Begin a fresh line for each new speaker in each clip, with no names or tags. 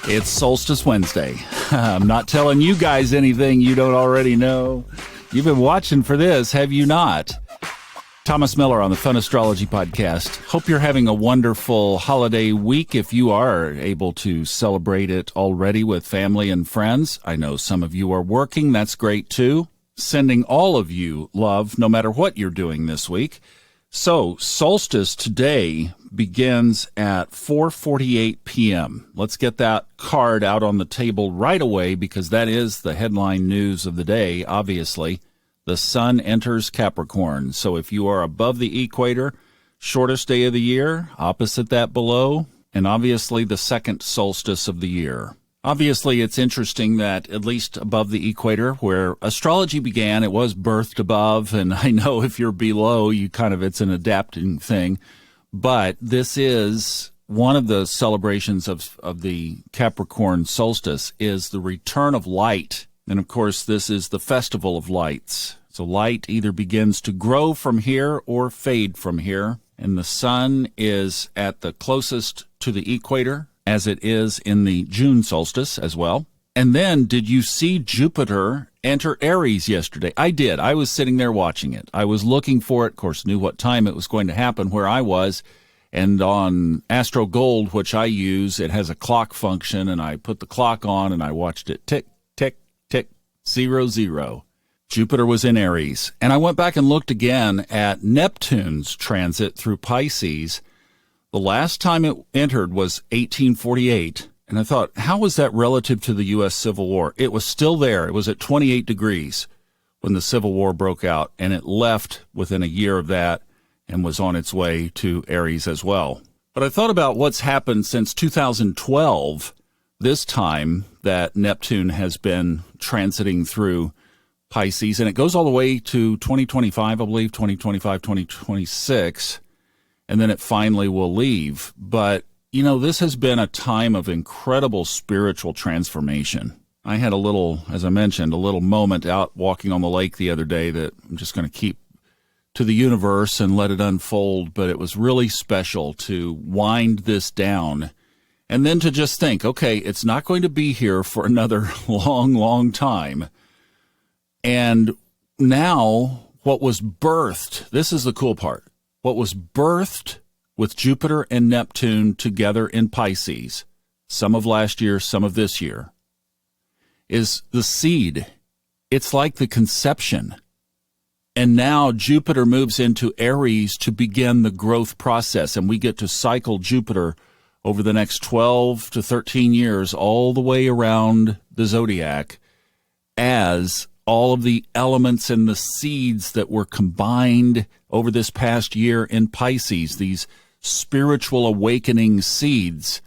It's Solstice Wednesday. I'm not telling you guys anything you don't already know. You've been watching for this, have you not? Thomas Miller on the Fun Astrology Podcast. Hope you're having a wonderful holiday week if you are able to celebrate it already with family and friends. I know some of you are working. That's great too. Sending all of you love no matter what you're doing this week. So, solstice today begins at 4:48 p.m. Let's get that card out on the table right away because that is the headline news of the day, obviously. The sun enters Capricorn. So if you are above the equator, shortest day of the year, opposite that below, and obviously the second solstice of the year. Obviously, it's interesting that at least above the equator, where astrology began, it was birthed above, and I know if you're below, it's an adapting thing. But this is one of the celebrations of the Capricorn solstice is the return of light. And of course, this is the festival of lights. So light either begins to grow from here or fade from here. And the sun is at the closest to the equator, as it is in the June solstice as well. And then, did you see Jupiter enter Aries yesterday? I did. I was sitting there watching it. I was looking for it, of course, knew what time it was going to happen where I was. And on Astro Gold, which I use, it has a clock function, and I put the clock on, and I watched it tick, tick, tick, 00. Jupiter was in Aries. And I went back and looked again at Neptune's transit through Pisces. The last time it entered was 1848, and I thought, how was that relative to the U.S. Civil War? It was still there. It was at 28 degrees when the Civil War broke out, and it left within a year of that and was on its way to Aries as well. But I thought about what's happened since 2012, this time that Neptune has been transiting through Pisces, and it goes all the way to 2025, I believe, 2025, 2026. And then it finally will leave. But, this has been a time of incredible spiritual transformation. I had as I mentioned, a little moment out walking on the lake the other day that I'm just going to keep to the universe and let it unfold. But it was really special to wind this down and then to just think, okay, it's not going to be here for another long, long time. And now what was birthed, this is the cool part. What was birthed with Jupiter and Neptune together in Pisces, some of last year, some of this year, is the seed. It's like the conception. And now Jupiter moves into Aries to begin the growth process, and we get to cycle Jupiter over the next 12 to 13 years all the way around the zodiac as all of the elements and the seeds that were combined over this past year in Pisces, these spiritual awakening seeds,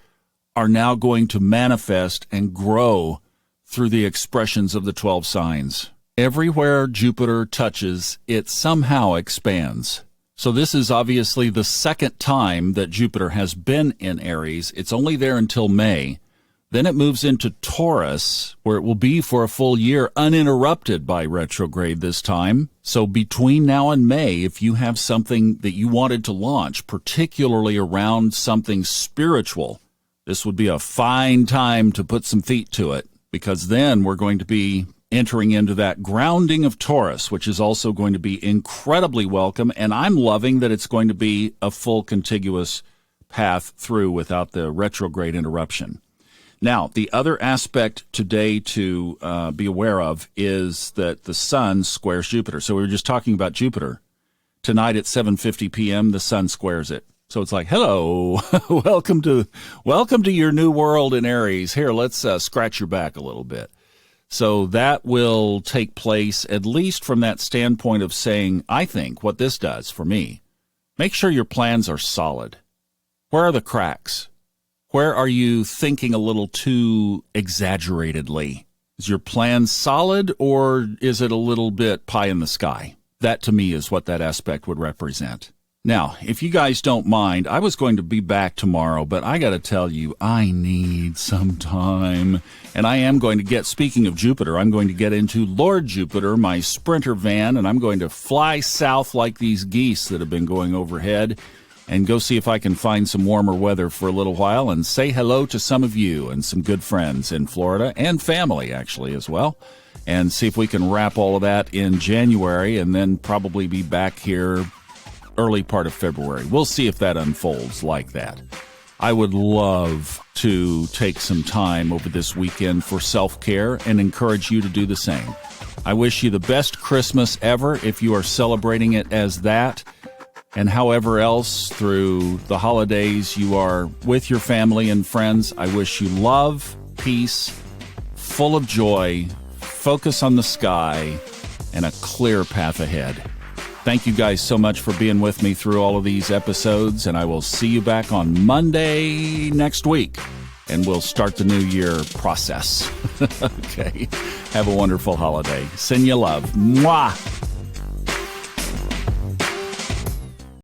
are now going to manifest and grow through the expressions of the 12 signs. Everywhere Jupiter touches, it somehow expands. So this is obviously the second time that Jupiter has been in Aries. It's only there until May. Then it moves into Taurus, where it will be for a full year, uninterrupted by retrograde this time. So between now and May, if you have something that you wanted to launch, particularly around something spiritual, this would be a fine time to put some feet to it, because then we're going to be entering into that grounding of Taurus, which is also going to be incredibly welcome. And I'm loving that it's going to be a full contiguous path through without the retrograde interruption. Now, the other aspect today to be aware of is that the sun squares Jupiter. So we were just talking about Jupiter. Tonight at 7:50 p.m., the sun squares it. So it's like, hello, welcome to your new world in Aries. Here, let's scratch your back a little bit. So that will take place, at least from that standpoint of saying, I think what this does for me, make sure your plans are solid. Where are the cracks? Where are you thinking a little too exaggeratedly? Is your plan solid, or is it a little bit pie in the sky? That, to me, is what that aspect would represent. Now, if you guys don't mind, I was going to be back tomorrow, but I got to tell you, I need some time. And I am going to get, speaking of Jupiter, I'm going to get into Lord Jupiter, my Sprinter van, and I'm going to fly south like these geese that have been going overhead and go see if I can find some warmer weather for a little while and say hello to some of you and some good friends in Florida and family, actually, as well, and see if we can wrap all of that in January and then probably be back here early part of February. We'll see if that unfolds like that. I would love to take some time over this weekend for self-care and encourage you to do the same. I wish you the best Christmas ever if you are celebrating it as that. And however else through the holidays you are with your family and friends, I wish you love, peace, full of joy, focus on the sky, and a clear path ahead. Thank you guys so much for being with me through all of these episodes, and I will see you back on Monday next week, and we'll start the new year process. Okay. Have a wonderful holiday. Send you love. Mwah!